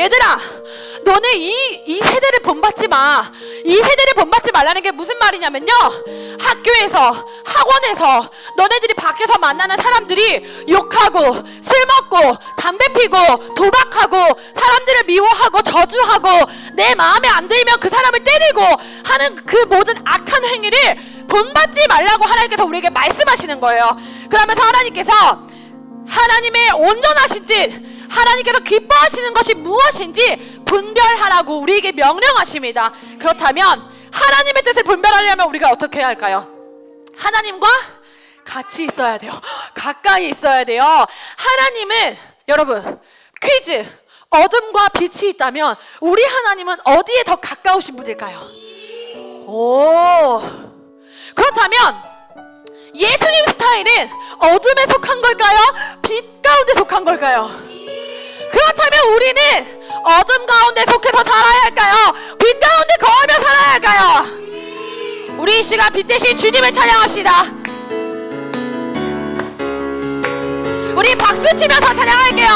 얘들아, 너네 이 세대를 본받지 마. 이 세대를 본받지 말라는 게 무슨 말이냐면요, 학교에서, 학원에서 너네들이 밖에서 만나는 사람들이 욕하고 술 먹고 담배 피고 도박하고 사람들을 미워하고 저주하고 내 마음에 안 들면 그 사람을 때리고 하는 그 모든 악한 행위를 본받지 말라고 하나님께서 우리에게 말씀하시는 거예요. 그러면서 하나님께서 하나님의 온전하신 뜻, 하나님께서 기뻐하시는 것이 무엇인지 분별하라고 우리에게 명령하십니다. 그렇다면 하나님의 뜻을 분별하려면 우리가 어떻게 해야 할까요? 하나님과 같이 있어야 돼요. 가까이 있어야 돼요. 하나님은, 여러분, 퀴즈, 어둠과 빛이 있다면 우리 하나님은 어디에 더 가까우신 분일까요? 오, 그렇다면 예수님 스타일은 어둠에 속한 걸까요? 빛 가운데 속한 걸까요? 그렇다면 우리는 어둠 가운데 속해서 살아야 할까요? 빛 가운데 거하며 살아야 할까요? 우리 이 시간 빛 대신 주님을 찬양합시다. 우리 박수 치면서 찬양할게요.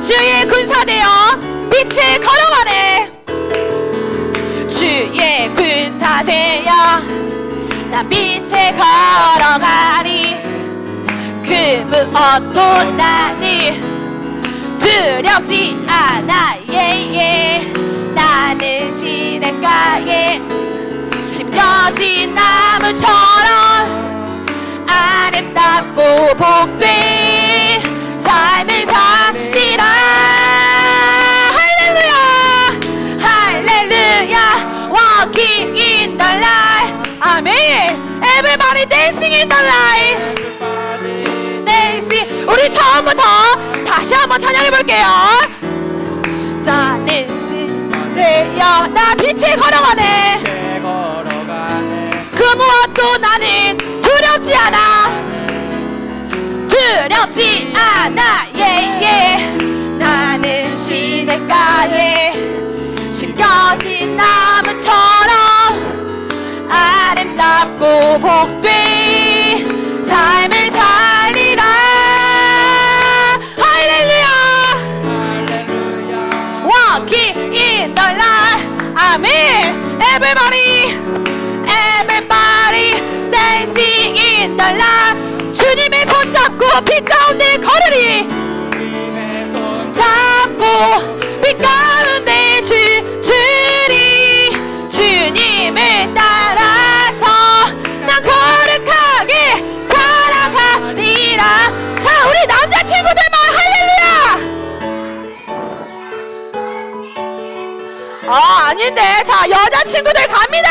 주의 군사되어 빛을 걸어가네. 주의 군사되어 난 빛에 걸어가니 그 무엇도 나는 두렵지 않아. 예예. 나는 시냇가에 심겨진 나무처럼 아름답고 복된 삶을 살리라. 할렐루야, 할렐루야. Walking in the light. 아멘. Everybody dancing in the light. dancing. 우리 처음부터 다시 한번 찬양해 볼게요. 나는 시내여 나 빛에 걸어가네. 그 무엇도 나는 두렵지 않아. 두렵지 않아. 예예. 나는 시냇가에 심겨진 나무처럼 아름답고 복된 삶을 살리라. 할렐루야. Walking in the light. 아멘. Everybody, everybody dancing in the light. 주님의 손 잡고 빛 가운데 걸으리. 잡고 빛 가운데 주리. 주님을 따라서 난 거룩하게 살아가리라. 자, 우리 남자친구들만 할렐루야. 아닌데. 자, 여자친구들 갑니다.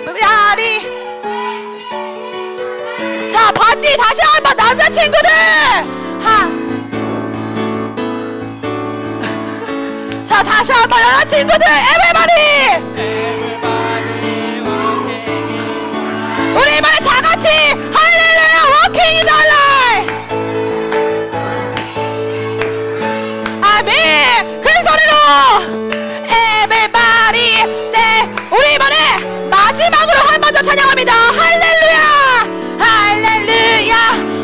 우리 자, 바지 다시 한번 남자친구들. 자, 다시 한번 여자친구들. Everybody. 우리 이번에 다 같이 할렐루야. Walking in the light. 아멘. 큰 소리로 Everybody. 네, 우리 이번에 마지막으로 한 번 더 찬양합니다. 할렐루야, 할렐루야.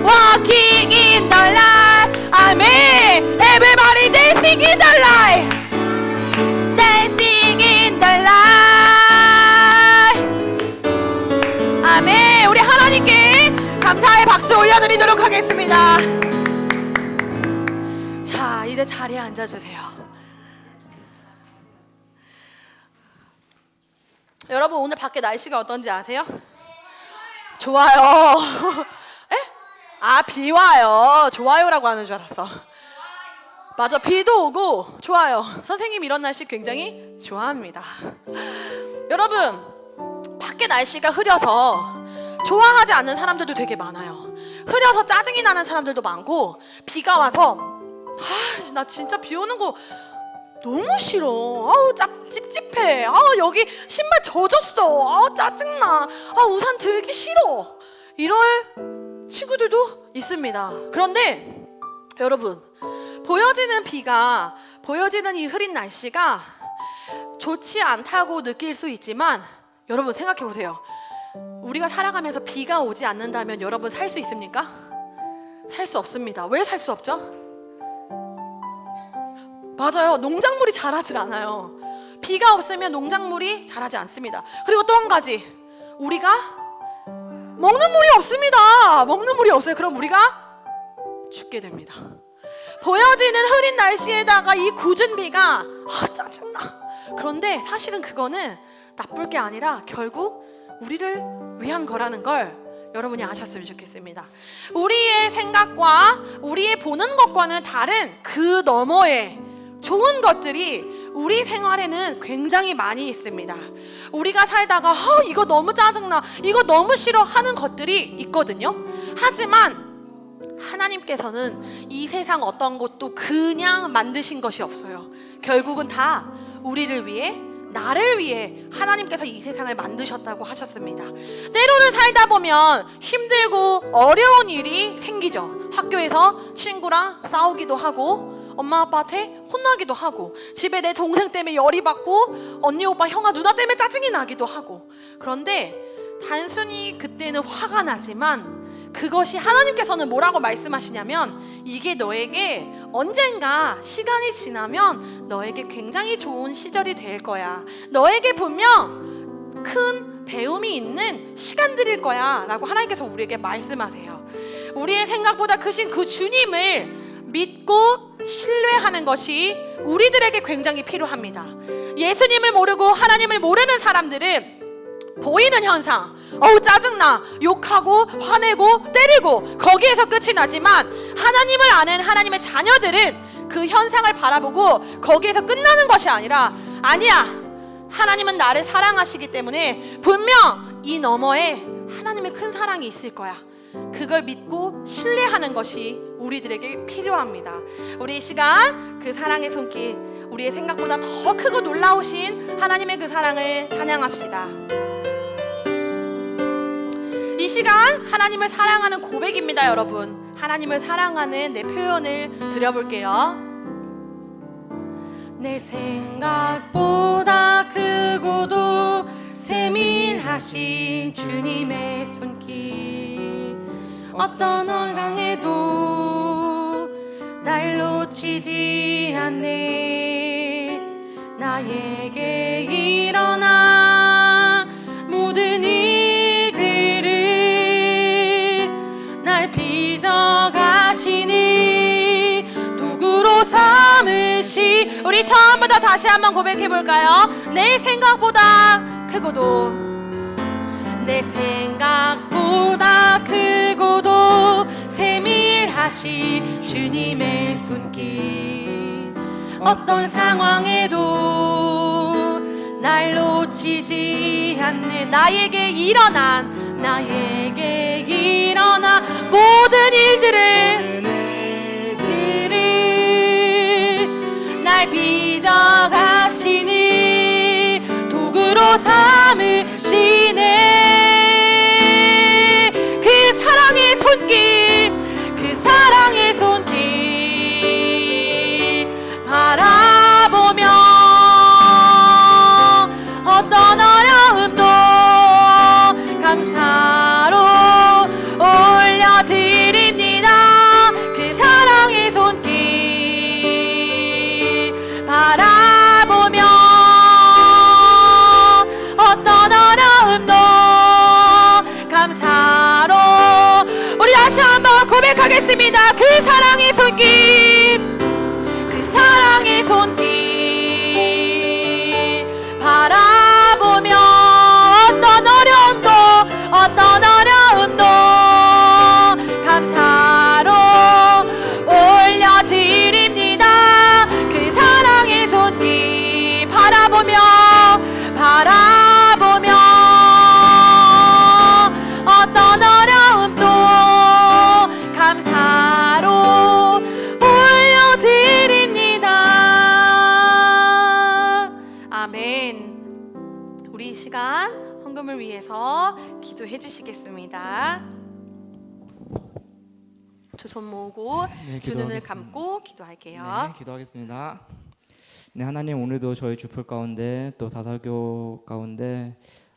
Walking in the light. 아멘. Everybody dancing in the light. Dancing in the light. 아멘. 우리 하나님께 감사의 박수 올려드리도록 하겠습니다. 자, 이제 자리에 앉아주세요. 여러분, 오늘 밖에 날씨가 어떤지 아세요? 좋아요. 에? 아, 비 와요. 좋아요라고 하는 줄 알았어. 맞아, 비도 오고 좋아요. 선생님 이런 날씨 굉장히 좋아합니다. 여러분, 밖에 날씨가 흐려서 좋아하지 않는 사람들도 되게 많아요. 흐려서 짜증이 나는 사람들도 많고, 비가 와서 나 진짜 비 오는 거 너무 싫어. 아우, 찝찝해. 아우, 여기 신발 젖었어. 아우, 짜증나. 아, 우산 들기 싫어. 이럴 친구들도 있습니다. 그런데 여러분, 보여지는 비가, 보여지는 이 흐린 날씨가 좋지 않다고 느낄 수 있지만, 여러분 생각해 보세요. 우리가 살아가면서 비가 오지 않는다면 여러분 살 수 있습니까? 살 수 없습니다. 왜 살 수 없죠? 맞아요. 농작물이 자라질 않아요. 비가 없으면 농작물이 자라지 않습니다. 그리고 또 한 가지, 우리가 먹는 물이 없습니다. 먹는 물이 없어요. 그럼 우리가 죽게 됩니다. 보여지는 흐린 날씨에다가 이 궂은 비가 짜증나. 그런데 사실은 그거는 나쁠 게 아니라 결국 우리를 위한 거라는 걸 여러분이 아셨으면 좋겠습니다. 우리의 생각과 우리의 보는 것과는 다른 그 너머의 좋은 것들이 우리 생활에는 굉장히 많이 있습니다. 우리가 살다가 이거 너무 짜증나, 이거 너무 싫어 하는 것들이 있거든요. 하지만 하나님께서는 이 세상 어떤 것도 그냥 만드신 것이 없어요. 결국은 다 우리를 위해, 나를 위해 하나님께서 이 세상을 만드셨다고 하셨습니다. 때로는 살다 보면 힘들고 어려운 일이 생기죠. 학교에서 친구랑 싸우기도 하고, 엄마 아빠한테 혼나기도 하고, 집에 내 동생 때문에 열이 받고, 언니 오빠 형아 누나 때문에 짜증이 나기도 하고. 그런데 단순히 그때는 화가 나지만 그것이 하나님께서는 뭐라고 말씀하시냐면, 이게 너에게 언젠가 시간이 지나면 너에게 굉장히 좋은 시절이 될 거야. 너에게 분명 큰 배움이 있는 시간들일 거야 라고 하나님께서 우리에게 말씀하세요. 우리의 생각보다 크신 그 주님을 믿고 신뢰하는 것이 우리들에게 굉장히 필요합니다. 예수님을 모르고 하나님을 모르는 사람들은 보이는 현상, 짜증나, 욕하고 화내고 때리고 거기에서 끝이 나지만, 하나님을 아는 하나님의 자녀들은 그 현상을 바라보고 거기에서 끝나는 것이 아니라, 아니야, 하나님은 나를 사랑하시기 때문에 분명 이 너머에 하나님의 큰 사랑이 있을 거야. 그걸 믿고 신뢰하는 것이 우리들에게 필요합니다. 우리 이 시간 그 사랑의 손길, 우리의 생각보다 더 크고 놀라우신 하나님의 그 사랑을 찬양합시다. 이 시간 하나님을 사랑하는 고백입니다. 여러분, 하나님을 사랑하는 내 표현을 드려볼게요. 내 생각보다 크고도 세밀하신 주님의 손길, 어떤 상황에도 날 놓치지 않네. 나에게 일어나 모든 날 빚어가시니 도구로 삼으시. 우리 처음부터 다시 한번 고백해볼까요? 내 생각보다 크고도, 내 생각보다 크고도 세밀하시 주님의 손길, 어떤 상황에도 날 놓치지 않는, 나에게 일어난 모든 일들을 날 빚어가시니 도구로 삼으시네. 그 사랑의 손길, 그 사랑의 손길 바라보며 어떤 어려움도 감사로 올려드립니다. 그 사랑의 손길 바라보며 어떤 어려움도 감사로. 우리 다시 한번 고백하겠습니다. 그 사랑의 손길, 그 사랑의 손길 바라보며 어떤 어려움도 감사로 올려드립니다. 그 사랑의 손길 바라보며 어떤 어려움도 감사로 올려드립니다. 아멘. 우리 이 시간 헌금을 위해서 기도해 주시겠습니다. 두 손 모으고 두 눈을 감고 기도할게요. 네, 기도하겠습니다. 네, 하나님, 오늘도 저희 주풀 가운데 또 다사교 가운데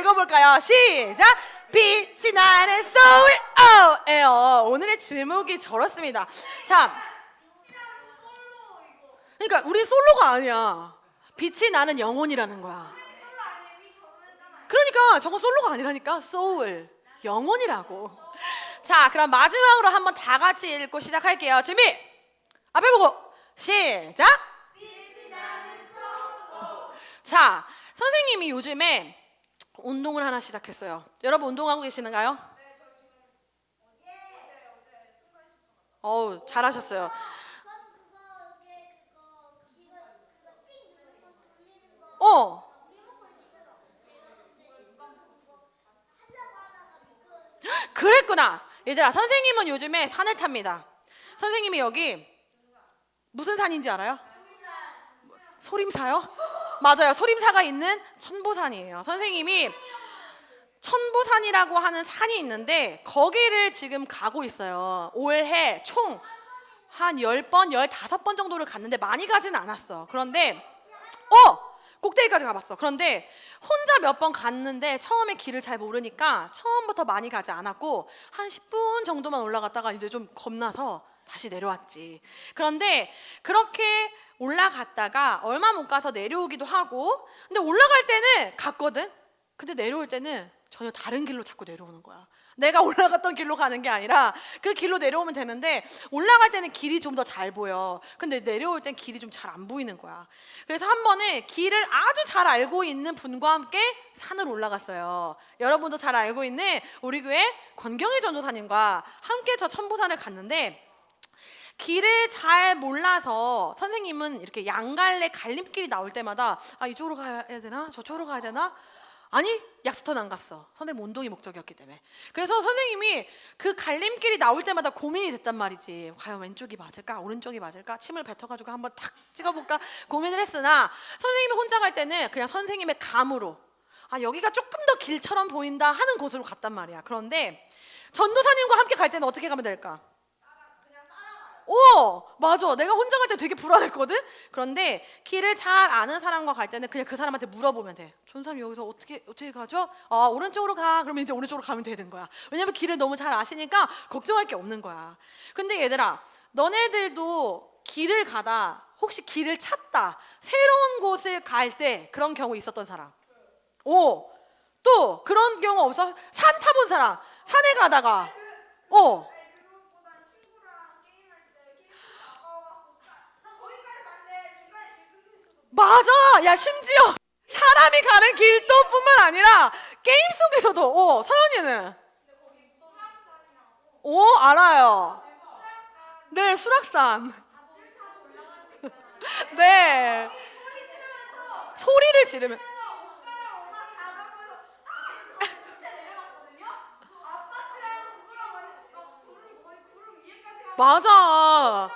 읽어볼까요? 시작! 빛이 나는 소울 에어. 오늘의 제목이 저렇습니다. 자, 그러니까 우린 솔로가 아니야. 빛이 나는 영혼이라는 거야. 그러니까 저건 솔로가 아니라니까. 소울, 영혼이라고. 자, 그럼 마지막으로 한번 다 같이 읽고 시작할게요. 준비! 앞에 보고 시작! 자, 선생님이 요즘에 운동을 하나 시작했어요. 여러분 운동하고 계시는가요? 어우, 잘하셨어요. 그랬구나. 얘들아, 선생님은 요즘에 산을 탑니다. 선생님이 여기 무슨 산인지 알아요? 소림사요? 맞아요. 소림사가 있는 천보산이에요. 선생님이 천보산이라고 하는 산이 있는데 거기를 지금 가고 있어요. 올해 총 한 10번, 15번 정도를 갔는데 많이 가진 않았어. 그런데 꼭대기까지 가봤어. 그런데 혼자 몇 번 갔는데 처음에 길을 잘 모르니까 처음부터 많이 가지 않았고 한 10분 정도만 올라갔다가 이제 좀 겁나서 다시 내려왔지. 그런데 그렇게 올라갔다가 얼마 못 가서 내려오기도 하고, 근데 올라갈 때는 갔거든. 근데 내려올 때는 전혀 다른 길로 자꾸 내려오는 거야. 내가 올라갔던 길로 가는 게 아니라 그 길로 내려오면 되는데 올라갈 때는 길이 좀 더 잘 보여. 근데 내려올 땐 길이 좀 잘 안 보이는 거야. 그래서 한 번에 길을 아주 잘 알고 있는 분과 함께 산을 올라갔어요. 여러분도 잘 알고 있는 우리 교회 권경희 전도사님과 함께 저 천보산을 갔는데 길을 잘 몰라서 선생님은 이렇게 양갈래 갈림길이 나올 때마다 이쪽으로 가야 되나? 저쪽으로 가야 되나? 아니 약수터는 안 갔어. 선생님 운동이 목적이었기 때문에. 그래서 선생님이 그 갈림길이 나올 때마다 고민이 됐단 말이지. 과연 왼쪽이 맞을까? 오른쪽이 맞을까? 침을 뱉어가지고 한번 탁 찍어볼까? 고민을 했으나 선생님이 혼자 갈 때는 그냥 선생님의 감으로 여기가 조금 더 길처럼 보인다 하는 곳으로 갔단 말이야. 그런데 전도사님과 함께 갈 때는 어떻게 가면 될까? 맞아. 내가 혼자 갈 때 되게 불안했거든. 그런데 길을 잘 아는 사람과 갈 때는 그냥 그 사람한테 물어보면 돼. 전사님 여기서 어떻게 가죠? 오른쪽으로 가. 그러면 이제 오른쪽으로 가면 되는 거야. 왜냐면 길을 너무 잘 아시니까 걱정할 게 없는 거야. 근데 얘들아, 너네들도 길을 가다 혹시 길을 찾다 새로운 곳을 갈 때 그런 경우 있었던 사람? 또 그런 경우 없어? 산 타본 사람? 산에 가다가 맞아. 야, 심지어 사람이 가는 길도뿐만 아니라 게임 속에서도 서연이는 알아요. 네, 수락산. 네, 소리를 지르면 맞아.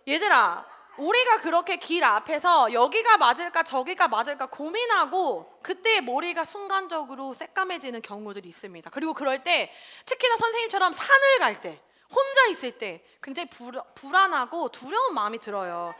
얘들아, 우리가 그렇게 길 앞에서 여기가 맞을까 저기가 맞을까 고민하고 그때 머리가 순간적으로 새까매지는 경우들이 있습니다. 그리고 그럴 때 특히나 선생님처럼 산을 갈 때 혼자 있을 때 굉장히 불안하고 두려운 마음이 들어요.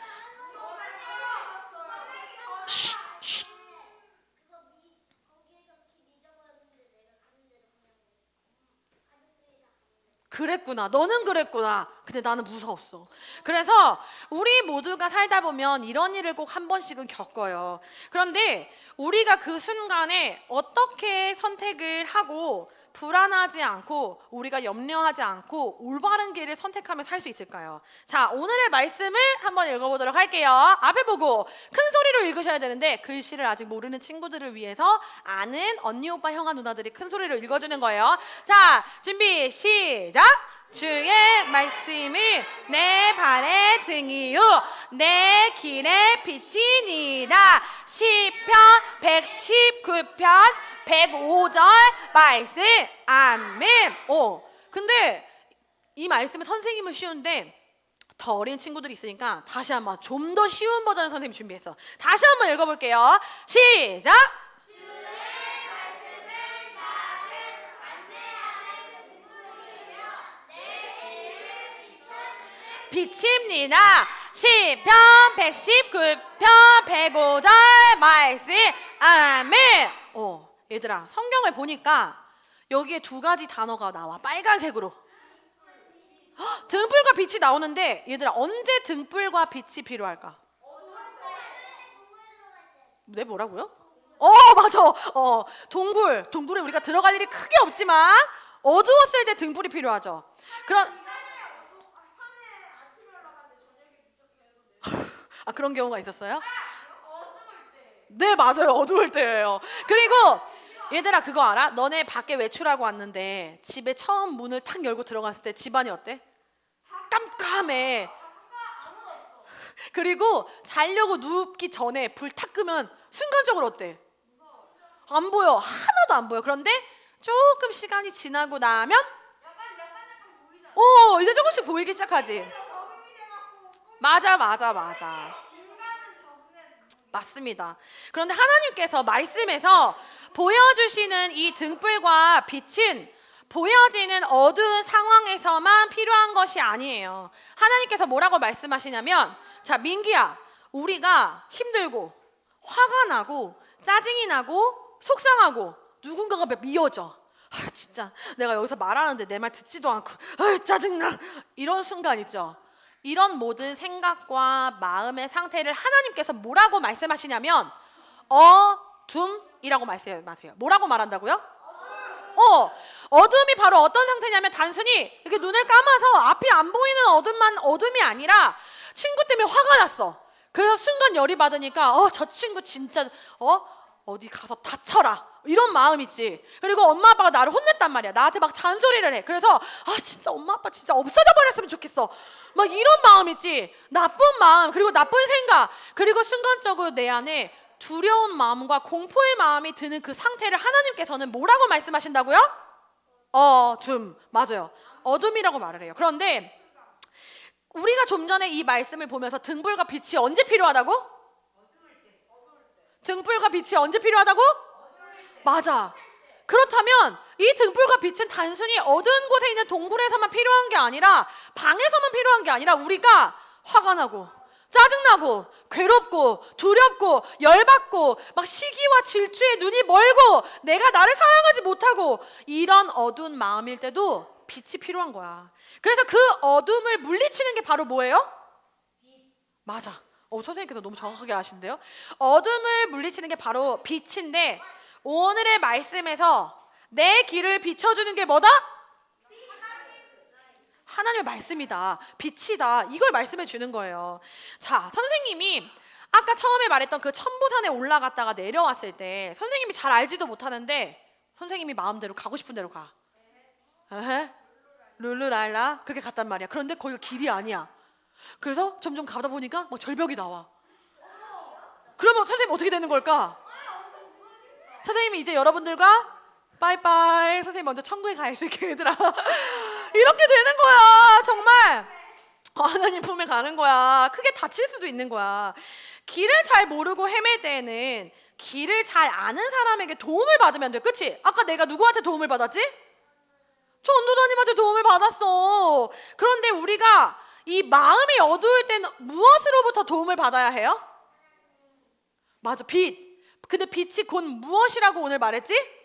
그랬구나. 너는 그랬구나. 근데 나는 무서웠어. 그래서 우리 모두가 살다 보면 이런 일을 꼭 한 번씩은 겪어요. 그런데 우리가 그 순간에 어떻게 선택을 하고 불안하지 않고 우리가 염려하지 않고 올바른 길을 선택하며 살 수 있을까요? 자, 오늘의 말씀을 한번 읽어보도록 할게요. 앞에 보고 큰 소리로 읽으셔야 되는데 글씨를 아직 모르는 친구들을 위해서 아는 언니, 오빠, 형아, 누나들이 큰 소리로 읽어주는 거예요. 자, 준비 시작! 주의 말씀을 내 발의 등이요 내 길의 빛이니라. 시편 119편 105절 말씀. 아멘. 근데 이 말씀은 선생님은 쉬운데 더 어린 친구들이 있으니까 다시 한번 좀 더 쉬운 버전을 선생님이 준비했어. 다시 한번 읽어볼게요. 시작. 빛입니다. 시편 119편 105절 말씀. 아멘. 얘들아, 성경을 보니까 여기에 두 가지 단어가 나와. 빨간색으로. 등불과 빛이 나오는데 얘들아, 언제 등불과 빛이 필요할까? 네, 뭐라고요? 맞아. 동굴에 우리가 들어갈 일이 크게 없지만 어두웠을 때 등불이 필요하죠. 그런 경우가 있었어요? 네, 맞아요. 어두울 때예요. 그리고 얘들아, 그거 알아? 너네 밖에 외출하고 왔는데 집에 처음 문을 탁 열고 들어갔을 때 집안이 어때? 깜깜해. 그리고 자려고 눕기 전에 불 탁 끄면 순간적으로 어때? 안 보여. 하나도 안 보여. 그런데 조금 시간이 지나고 나면 이제 조금씩 보이기 시작하지. 맞아. 맞습니다. 그런데 하나님께서 말씀에서 보여주시는 이 등불과 빛은 보여지는 어두운 상황에서만 필요한 것이 아니에요. 하나님께서 뭐라고 말씀하시냐면, 자, 민기야, 우리가 힘들고 화가 나고 짜증이 나고 속상하고 누군가가 미워져. 진짜 내가 여기서 말하는데 내 말 듣지도 않고 짜증나. 이런 순간 있죠. 이런 모든 생각과 마음의 상태를 하나님께서 뭐라고 말씀하시냐면 어둠이라고 말씀하세요. 뭐라고 말한다고요? 어둠이 바로 어떤 상태냐면 단순히 이렇게 눈을 감아서 앞이 안 보이는 어둠이 아니라 친구 때문에 화가 났어. 그래서 순간 열이 받으니까 저 친구 진짜 어디 가서 다쳐라 이런 마음 있지. 그리고 엄마 아빠가 나를 혼냈단 말이야. 나한테 막 잔소리를 해. 그래서 진짜 엄마 아빠 진짜 없어져 버렸으면 좋겠어 막 이런 마음 있지. 나쁜 마음, 그리고 나쁜 생각, 그리고 순간적으로 내 안에 두려운 마음과 공포의 마음이 드는 그 상태를 하나님께서는 뭐라고 말씀하신다고요? 맞아요. 어둠이라고 말을 해요. 그런데 우리가 좀 전에 이 말씀을 보면서 등불과 빛이 언제 필요하다고? 등불과 빛이 언제 필요하다고? 맞아. 그렇다면 이 등불과 빛은 단순히 어두운 곳에 있는 동굴에서만 필요한 게 아니라, 방에서만 필요한 게 아니라, 우리가 화가 나고 짜증나고 괴롭고 두렵고 열받고 막 시기와 질투에 눈이 멀고 내가 나를 사랑하지 못하고 이런 어두운 마음일 때도 빛이 필요한 거야. 그래서 그 어둠을 물리치는 게 바로 뭐예요? 맞아. 선생님께서 너무 정확하게 아신대요. 어둠을 물리치는 게 바로 빛인데, 오늘의 말씀에서 내 길을 비춰주는 게 뭐다? 하나님의 말씀이다. 빛이다. 이걸 말씀해 주는 거예요. 자, 선생님이 아까 처음에 말했던 그 천보산에 올라갔다가 내려왔을 때 선생님이 잘 알지도 못하는데 선생님이 마음대로 가고 싶은 대로 가. 룰루랄라 그렇게 갔단 말이야. 그런데 거기가 길이 아니야. 그래서 점점 가다 보니까 막 절벽이 나와. 그러면 선생님 어떻게 되는 걸까? 선생님이 이제 여러분들과 빠이빠이, 선생님 먼저 천국에 가 있을게 얘들아 이렇게 되는 거야. 정말 하나님 품에 가는 거야. 크게 다칠 수도 있는 거야. 길을 잘 모르고 헤맬 때에는 길을 잘 아는 사람에게 도움을 받으면 돼. 그치? 아까 내가 누구한테 도움을 받았지? 전도사님한테 도움을 받았어. 그런데 우리가 이 마음이 어두울 때는 무엇으로부터 도움을 받아야 해요? 맞아, 빛. 근데 빛이 곧 무엇이라고 오늘 말했지?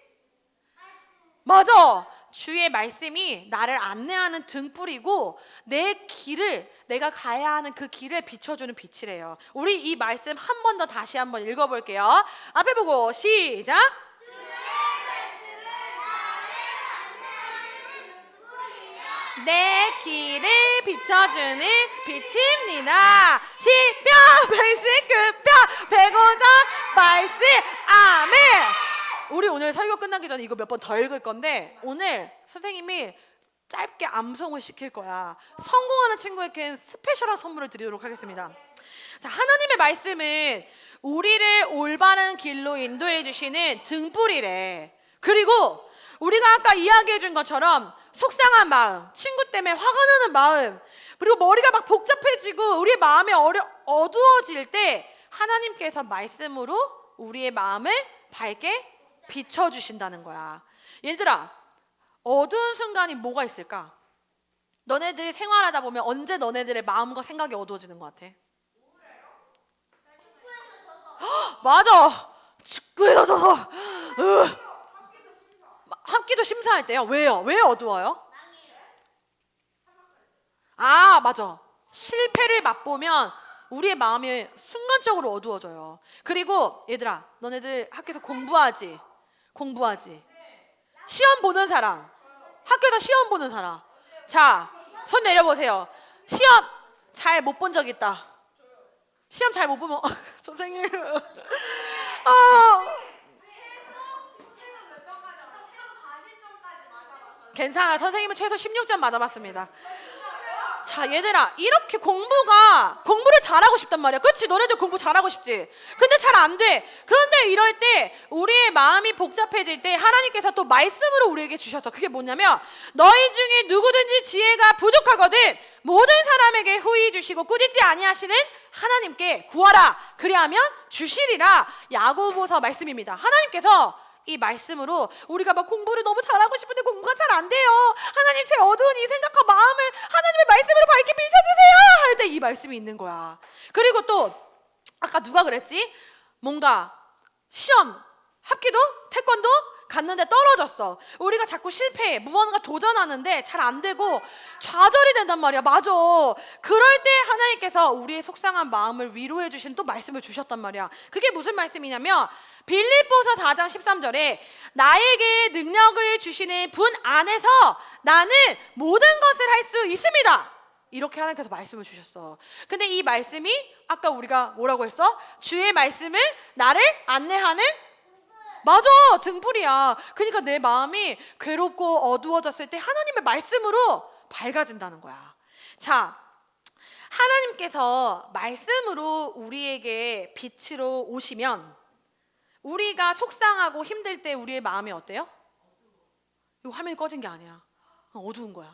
맞아. 주의 말씀이 나를 안내하는 등불이고 내 길을, 내가 가야 하는 그 길을 비춰주는 빛이래요. 우리 이 말씀 한 번 더 다시 한번 읽어볼게요. 앞에 보고 시작. 내 길을 비춰주는 빛입니다. 시편 119편 105장 말씀. 아멘. 우리 오늘 설교 끝나기 전에 이거 몇 번 더 읽을 건데, 오늘 선생님이 짧게 암송을 시킬 거야. 성공하는 친구에게는 스페셜한 선물을 드리도록 하겠습니다. 자, 하나님의 말씀은 우리를 올바른 길로 인도해 주시는 등불이래. 그리고 우리가 아까 이야기해 준 것처럼 속상한 마음, 친구 때문에 화가 나는 마음, 그리고 머리가 막 복잡해지고 우리의 마음이 어두워질 때 하나님께서 말씀으로 우리의 마음을 밝게 비춰주신다는 거야. 얘들아, 어두운 순간이 뭐가 있을까? 너네들 생활하다 보면 언제 너네들의 마음과 생각이 어두워지는 것 같아? 맞아. 축구에서 져서 학기도 심사할 때요. 왜요? 왜 어두워요? 맞아. 실패를 맛보면 우리의 마음이 순간적으로 어두워져요. 그리고 얘들아, 너네들 학교에서 공부하지? 시험 보는 사람, 학교에서 시험 보는 사람, 자, 손 내려보세요. 시험 잘 못 본 적 있다. 시험 잘 못 보면 선생님 괜찮아. 선생님은 최소 16점 맞아봤습니다. 자, 얘들아, 이렇게 공부를 잘하고 싶단 말이야. 그치? 너네들 공부 잘하고 싶지? 근데 잘 안 돼. 그런데 이럴 때 우리의 마음이 복잡해질 때 하나님께서 또 말씀으로 우리에게 주셔서, 그게 뭐냐면 너희 중에 누구든지 지혜가 부족하거든 모든 사람에게 후히 주시고 꾸짖지 아니하시는 하나님께 구하라. 그리하면 주시리라. 야고보서 말씀입니다. 하나님께서 이 말씀으로 우리가 막 공부를 너무 잘하고 싶은데 공부가 잘 안 돼요. 하나님, 제 어두운 이 생각과 마음을 하나님의 말씀으로 밝게 비춰주세요 할 때 이 말씀이 있는 거야. 그리고 또 아까 누가 그랬지? 뭔가 시험, 합기도, 태권도 갔는데 떨어졌어. 우리가 자꾸 실패해. 무언가 도전하는데 잘 안 되고 좌절이 된단 말이야. 맞아. 그럴 때 하나님께서 우리의 속상한 마음을 위로해 주신 또 말씀을 주셨단 말이야. 그게 무슨 말씀이냐면 빌립보서 4장 13절에 나에게 능력을 주시는 분 안에서 나는 모든 것을 할 수 있습니다. 이렇게 하나님께서 말씀을 주셨어. 근데 이 말씀이 아까 우리가 뭐라고 했어? 주의 말씀을 나를 안내하는 맞아, 등불이야. 그러니까 내 마음이 괴롭고 어두워졌을 때 하나님의 말씀으로 밝아진다는 거야. 자, 하나님께서 말씀으로 우리에게 빛으로 오시면 우리가 속상하고 힘들 때 우리의 마음이 어때요? 이 화면이 꺼진 게 아니야. 어두운 거야.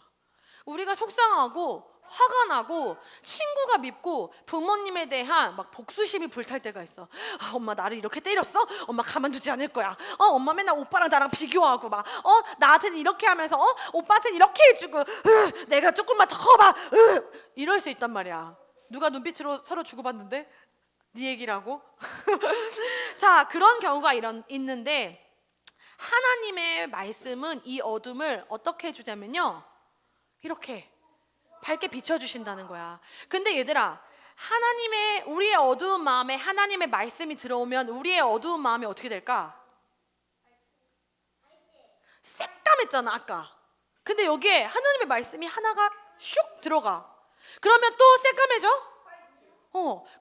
우리가 속상하고 화가 나고 친구가 밉고 부모님에 대한 막 복수심이 불탈 때가 있어. 아, 엄마 나를 이렇게 때렸어? 엄마 가만두지 않을 거야. 엄마 맨날 오빠랑 나랑 비교하고 막 나한테는 이렇게 하면서 오빠한테는 이렇게 해주고 내가 조금만 더 커봐 이럴 수 있단 말이야. 누가 눈빛으로 서로 주고받는데? 네 얘기라고? 자, 그런 경우가 있는데 하나님의 말씀은 이 어둠을 어떻게 해주냐면요, 이렇게 밝게 비춰주신다는 거야. 근데 얘들아, 우리의 어두운 마음에 하나님의 말씀이 들어오면 우리의 어두운 마음이 어떻게 될까? 새까맸잖아 아까. 근데 여기에 하나님의 말씀이 하나가 슉 들어가. 그러면 또 새까매져?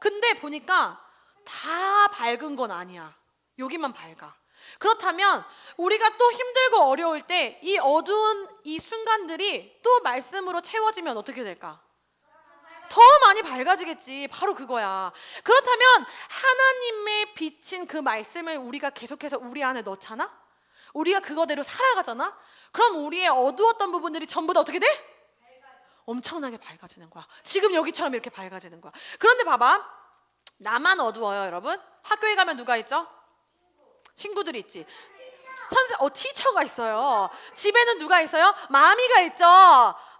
근데 보니까 다 밝은 건 아니야. 여기만 밝아. 그렇다면 우리가 또 힘들고 어려울 때 이 어두운 이 순간들이 또 말씀으로 채워지면 어떻게 될까? 더 많이 밝아지겠지. 바로 그거야. 그렇다면 하나님의 비친 그 말씀을 우리가 계속해서 우리 안에 넣잖아? 우리가 그거대로 살아가잖아? 그럼 우리의 어두웠던 부분들이 전부 다 어떻게 돼? 엄청나게 밝아지는 거야. 지금 여기처럼 이렇게 밝아지는 거야. 그런데 봐봐, 나만 어두워요 여러분? 학교에 가면 누가 있죠? 친구들이 있지. 티처가 있어요. 집에는 누가 있어요? 마미가 있죠.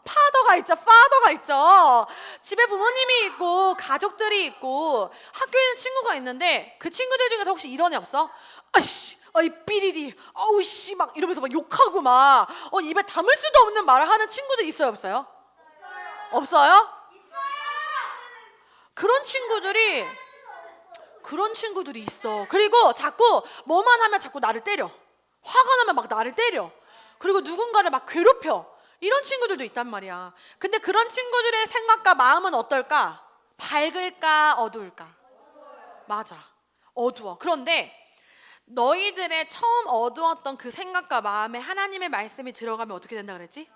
파더가 있죠. 파더가 있죠. 집에 부모님이 있고 가족들이 있고 학교에는 친구가 있는데 그 친구들 중에서 혹시 이런 애 없어? 아씨, 이 삐리리, 어우씨 막 이러면서 막 욕하고 막 입에 담을 수도 없는 말을 하는 친구들 있어요, 없어요? 없어요? 그런 친구들이 있어. 그리고 자꾸 뭐만 하면 자꾸 나를 때려. 화가 나면 막 나를 때려. 그리고 누군가를 막 괴롭혀. 이런 친구들도 있단 말이야. 근데 그런 친구들의 생각과 마음은 어떨까? 밝을까 어두울까? 맞아, 어두워. 그런데 너희들의 처음 어두웠던 그 생각과 마음에 하나님의 말씀이 들어가면 어떻게 된다 그랬지?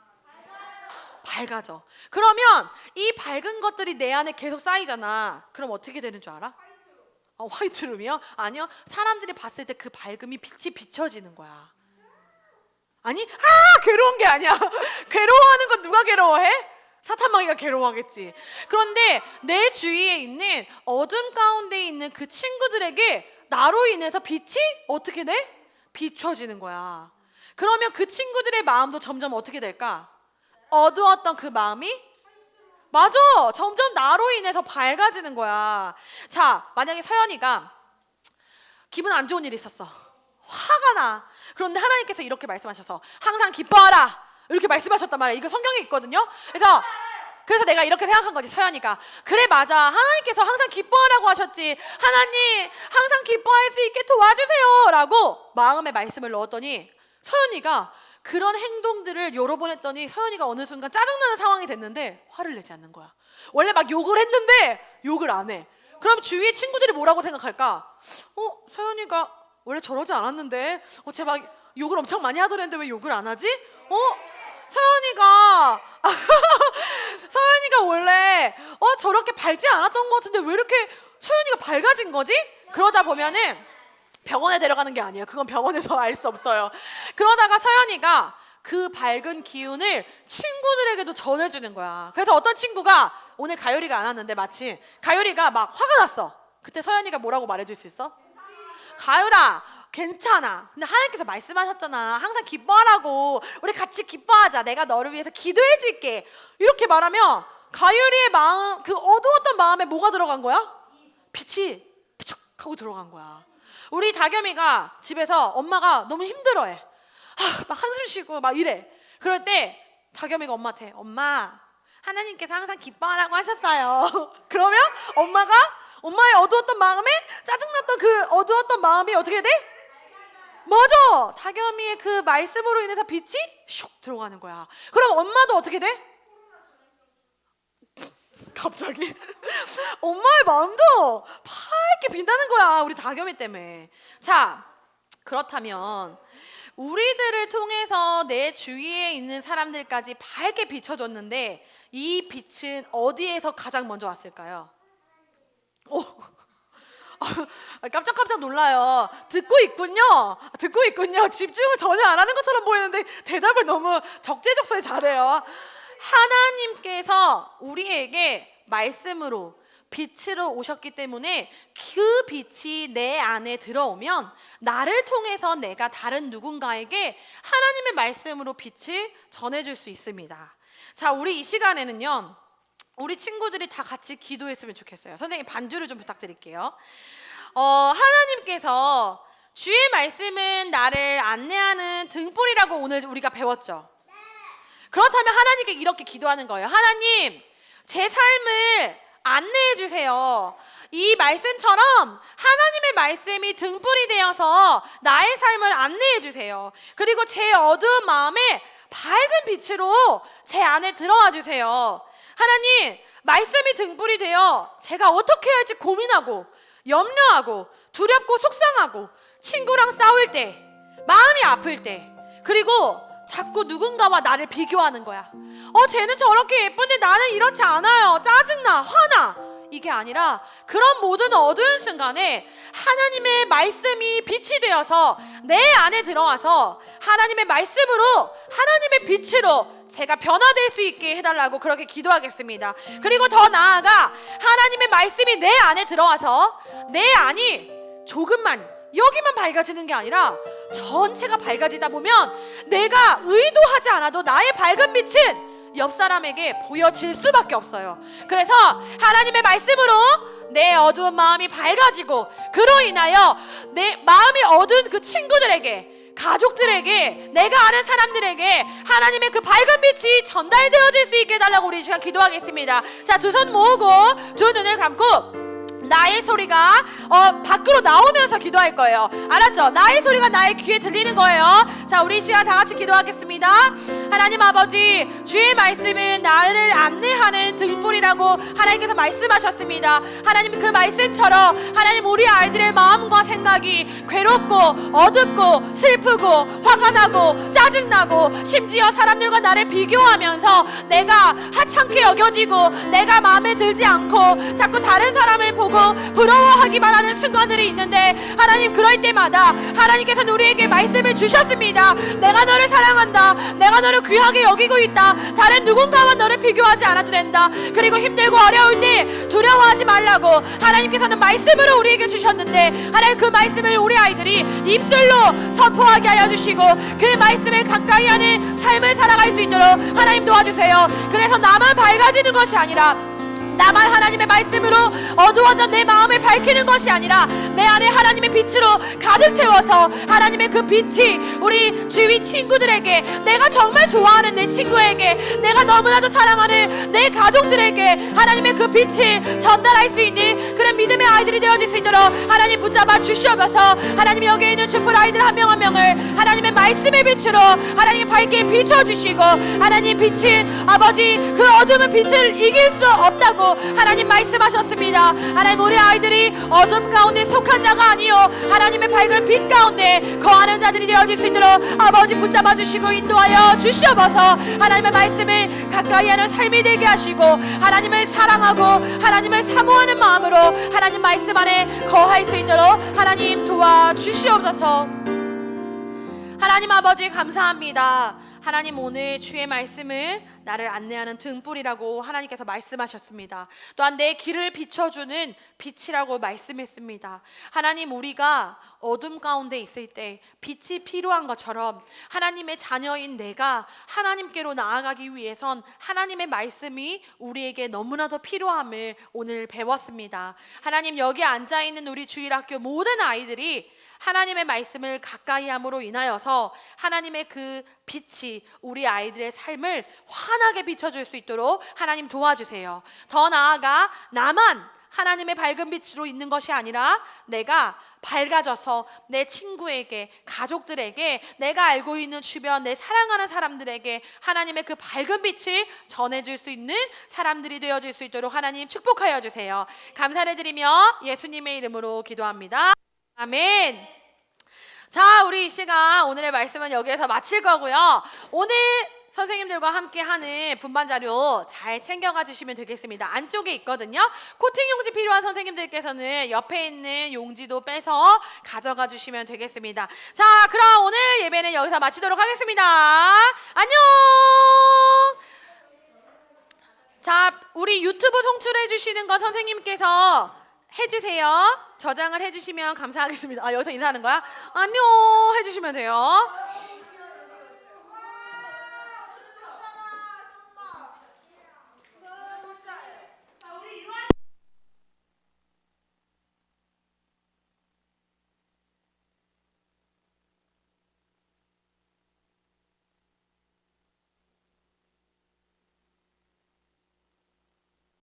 밝아져. 그러면 이 밝은 것들이 내 안에 계속 쌓이잖아. 그럼 어떻게 되는 줄 알아? 화이트룸이요? 아니요. 사람들이 봤을 때 그 밝음이 빛이 비춰지는 거야. 아니? 괴로운 게 아니야. 괴로워하는 건 누가 괴로워해? 사탄마귀가 괴로워하겠지. 그런데 내 주위에 있는 어둠 가운데 있는 그 친구들에게 나로 인해서 빛이 어떻게 돼? 비춰지는 거야. 그러면 그 친구들의 마음도 점점 어떻게 될까? 어두웠던 그 마음이 맞아, 점점 나로 인해서 밝아지는 거야. 자, 만약에 서연이가 기분 안 좋은 일이 있었어. 화가 나. 그런데 하나님께서 이렇게 말씀하셔서 항상 기뻐하라 이렇게 말씀하셨단 말이야. 이거 성경에 있거든요. 그래서 내가 이렇게 생각한 거지. 서연이가 그래 맞아, 하나님께서 항상 기뻐하라고 하셨지. 하나님 항상 기뻐할 수 있게 도와주세요 라고 마음의 말씀을 넣었더니 서연이가 그런 행동들을 여러 번 했더니 서연이가 어느 순간 짜증나는 상황이 됐는데 화를 내지 않는 거야. 원래 막 욕을 했는데 욕을 안 해. 그럼 주위의 친구들이 뭐라고 생각할까? 서연이가 원래 저러지 않았는데 쟤 막 욕을 엄청 많이 하더랬는데 왜 욕을 안 하지? 서연이가 원래 저렇게 밝지 않았던 것 같은데 왜 이렇게 서연이가 밝아진 거지? 그러다 보면은 병원에 데려가는 게 아니에요. 그건 병원에서 알 수 없어요. 그러다가 서연이가 그 밝은 기운을 친구들에게도 전해주는 거야. 그래서 어떤 친구가 오늘 가요리가 안 왔는데 마침 가요리가 막 화가 났어. 그때 서연이가 뭐라고 말해줄 수 있어? 가요라 괜찮아. 근데 하나님께서 말씀하셨잖아. 항상 기뻐하라고. 우리 같이 기뻐하자. 내가 너를 위해서 기도해 줄게. 이렇게 말하면 가요리의 마음, 그 어두웠던 마음에 뭐가 들어간 거야? 빛이 피촉 하고 들어간 거야. 우리 다겸이가 집에서 엄마가 너무 힘들어해. 막 한숨 쉬고 막 이래. 그럴 때 다겸이가 엄마한테 엄마 하나님께서 항상 기뻐하라고 하셨어요. 그러면 엄마가 엄마의 어두웠던 마음에, 짜증났던 그 어두웠던 마음이 어떻게 돼? 맞아. 다겸이의 그 말씀으로 인해서 빛이 슉 들어가는 거야. 그럼 엄마도 어떻게 돼? 갑자기 엄마의 마음도 밝게 빛나는 거야, 우리 다겸이 때문에. 자, 그렇다면 우리들을 통해서 내 주위에 있는 사람들까지 밝게 비춰줬는데 이 빛은 어디에서 가장 먼저 왔을까요? 오, 깜짝 놀라요. 듣고 있군요. 집중을 전혀 안 하는 것처럼 보이는데 대답을 너무 적재적소에 잘해요. 하나님께서 우리에게 말씀으로 빛으로 오셨기 때문에 그 빛이 내 안에 들어오면 나를 통해서 내가 다른 누군가에게 하나님의 말씀으로 빛을 전해줄 수 있습니다. 자, 우리 이 시간에는요, 우리 친구들이 다 같이 기도했으면 좋겠어요. 선생님 반주를 좀 부탁드릴게요. 하나님께서 주의 말씀은 나를 안내하는 등불이라고 오늘 우리가 배웠죠. 그렇다면 하나님께 이렇게 기도하는 거예요. 하나님, 제 삶을 안내해 주세요. 이 말씀처럼 하나님의 말씀이 등불이 되어서 나의 삶을 안내해 주세요. 그리고 제 어두운 마음에 밝은 빛으로 제 안에 들어와 주세요. 하나님, 말씀이 등불이 되어 제가 어떻게 해야 할지 고민하고 염려하고 두렵고 속상하고 친구랑 싸울 때, 마음이 아플 때, 그리고 자꾸 누군가와 나를 비교하는 거야. 쟤는 저렇게 예쁜데 나는 이렇지 않아요. 짜증나, 화나. 이게 아니라 그런 모든 어두운 순간에 하나님의 말씀이 빛이 되어서 내 안에 들어와서 하나님의 말씀으로, 하나님의 빛으로 제가 변화될 수 있게 해달라고 그렇게 기도하겠습니다. 그리고 더 나아가 하나님의 말씀이 내 안에 들어와서 내 안이 조금만, 여기만 밝아지는 게 아니라 전체가 밝아지다 보면 내가 의도하지 않아도 나의 밝은 빛은 옆 사람에게 보여질 수밖에 없어요. 그래서 하나님의 말씀으로 내 어두운 마음이 밝아지고, 그로 인하여 내 마음이 어두운 그 친구들에게, 가족들에게, 내가 아는 사람들에게 하나님의 그 밝은 빛이 전달되어질 수 있게 해달라고 우리 이 시간 기도하겠습니다. 자, 두 손 모으고 두 눈을 감고 나의 소리가 밖으로 나오면서 기도할 거예요. 알았죠? 나의 소리가 나의 귀에 들리는 거예요. 자, 우리 이 시간 다 같이 기도하겠습니다. 하나님 아버지, 주의 말씀은 나를 안내하는 등불이라고 하나님께서 말씀하셨습니다. 하나님, 그 말씀처럼 하나님, 우리 아이들의 마음과 생각이 괴롭고 어둡고 슬프고 화가 나고 짜증나고 심지어 사람들과 나를 비교하면서 내가 하찮게 여겨지고 내가 마음에 들지 않고 자꾸 다른 사람을 보고 부러워하기만 하는 순간들이 있는데, 하나님, 그럴 때마다 하나님께서는 우리에게 말씀을 주셨습니다. 내가 너를 사랑한다. 내가 너를 귀하게 여기고 있다. 다른 누군가와 너를 비교하지 않아도 된다. 그리고 힘들고 어려울 때 두려워하지 말라고 하나님께서는 말씀으로 우리에게 주셨는데, 하나님, 그 말씀을 우리 아이들이 입술로 선포하게 하여 주시고 그 말씀을 가까이 하는 삶을 살아갈 수 있도록 하나님 도와주세요. 그래서 나만 밝아지는 것이 아니라, 나만 하나님의 말씀으로 어두웠던 내 마음을 밝히는 것이 아니라 내 안에 하나님의 빛으로 가득 채워서 하나님의 그 빛이 우리 주위 친구들에게, 내가 정말 좋아하는 내 친구에게, 내가 너무나도 사랑하는 내 가족들에게 하나님의 그 빛을 전달할 수 있는 그런 믿음의 아이들이 되어질 수 있도록 하나님 붙잡아 주시옵소서. 하나님, 여기에 있는 슈퍼 아이들 한 명 한 명을 하나님의 말씀의 빛으로 하나님 밝게 비춰주시고, 하나님, 빛은 아버지, 그 어둠은 빛을 이길 수 없다고 하나님 말씀하셨습니다. 하나님, 우리 아이들이 어둠 가운데 속한 자가 아니요 하나님의 밝은 빛 가운데 거하는 자들이 되어질 수 있도록 아버지 붙잡아 주시고 인도하여 주시옵소서. 하나님의 말씀을 가까이 하는 삶이 되게 하시고 하나님을 사랑하고 하나님을 사모하는 마음으로 하나님 말씀 안에 거할 수 있도록 하나님 도와주시옵소서. 하나님 아버지, 감사합니다. 하나님, 오늘 주의 말씀을 나를 안내하는 등불이라고 하나님께서 말씀하셨습니다. 또한 내 길을 비춰주는 빛이라고 말씀했습니다. 하나님, 우리가 어둠 가운데 있을 때 빛이 필요한 것처럼 하나님의 자녀인 내가 하나님께로 나아가기 위해선 하나님의 말씀이 우리에게 너무나도 필요함을 오늘 배웠습니다. 하나님, 여기 앉아있는 우리 주일학교 모든 아이들이 하나님의 말씀을 가까이 함으로 인하여서 하나님의 그 빛이 우리 아이들의 삶을 환하게 비춰줄 수 있도록 하나님 도와주세요. 더 나아가 나만 하나님의 밝은 빛으로 있는 것이 아니라 내가 밝아져서 내 친구에게, 가족들에게, 내가 알고 있는 주변 내 사랑하는 사람들에게 하나님의 그 밝은 빛을 전해줄 수 있는 사람들이 되어질 수 있도록 하나님 축복하여 주세요. 감사를 드리며 예수님의 이름으로 기도합니다. 아멘. 자, 우리 이 시간 오늘의 말씀은 여기에서 마칠 거고요. 오늘 선생님들과 함께 하는 분반 자료 잘 챙겨가 주시면 되겠습니다. 안쪽에 있거든요. 코팅 용지 필요한 선생님들께서는 옆에 있는 용지도 빼서 가져가 주시면 되겠습니다. 자, 그럼 오늘 예배는 여기서 마치도록 하겠습니다. 안녕. 자, 우리 유튜브 송출해 주시는 거 선생님께서 해주세요. 저장을 해주시면 감사하겠습니다. 여기서 인사하는 거야? 안녕 해주시면 돼요.